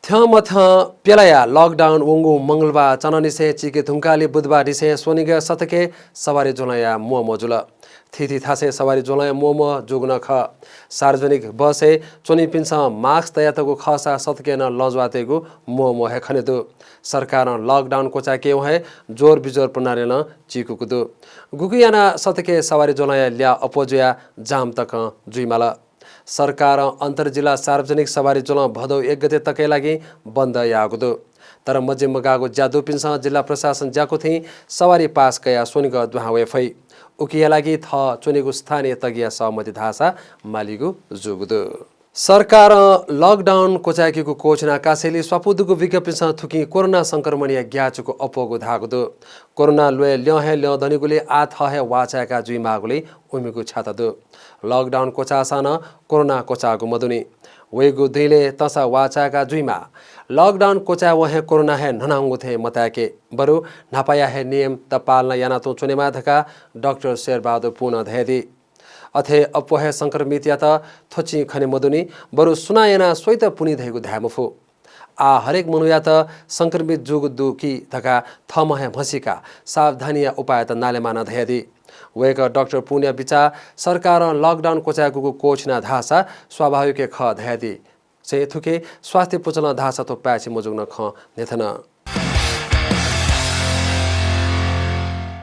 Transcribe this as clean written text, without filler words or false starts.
थ्यमथ पेलाया lockdown वंगु मंगलबार चननिसे चिके धुंकाली बुधबार दिसे सोनिगे सतके सवारी जोलाया मोमोजुल थिथि थासे सवारी जोलाया मोमो जुग्न ख सार्वजनिक बसे चोनी पिन्छ मास्क तयातको खसा सतकेन लजवातेगु मोमो हे खनेदु सरकार लकडाउन कोचा के है जोर बिजोर प्रणालीन चिकुकुदु गुकुयाना सतके सवारी जोलाया ल्या अपोजुया जाम तक जुइमाला सरकार अन्तर्जिल्ला सार्वजनिक सवारी जोल भदौ 1 गते तकै लागि बन्द यागुदो तर मजे मगागो ज्यादो पिन्स जिल्ला प्रशासन ज्याको थिए सवारी पास कया सोनिग दुहावे फै उकिया लागि थ चुनेगु स्थानीय तगिया सहमति धासा मालिगु जुगुदो सरकार लकडाउन कोचाकीको कोचना कासेली स्वापुदुको विज्ञप्तिसँग थुकी कोरोना संक्रमणीय ग्याचुको अपोगो धागुदो कोरोना लुए ल्यहे ल्यधनिगुले आथ हे वाचाका जुइ मागुले उमिगु छातदो लकडाउन कोचासन कोरोना कोचागु मदुनी वेगु दिले तसा वाचाका जुइमा लकडाउन कोचा वहे कोरोना है ननांगु थे मताके बरु नापाया है नियम त पालना याना तो चुनेमा धका डाक्टर शेरबहादुर पुन धेदी अथे अपोहे संक्रमित या त थोची खने मदुनी बरु सुनायना सोइत पुनि धैगु ध्यामुफु आ हरेक मनुया त संक्रमित जुग दुकी धका थमहे भसिका सावधानिया उपाय त नालेमा नधेदी वेक डाक्टर पुण्य बिचा सरकार लकडाउन कोचागुको कोचना धासा स्वाभाविक ख धैदी से थुके स्वास्थ्य पुचल धासा तो प्याछि मजुग्न ख नेथन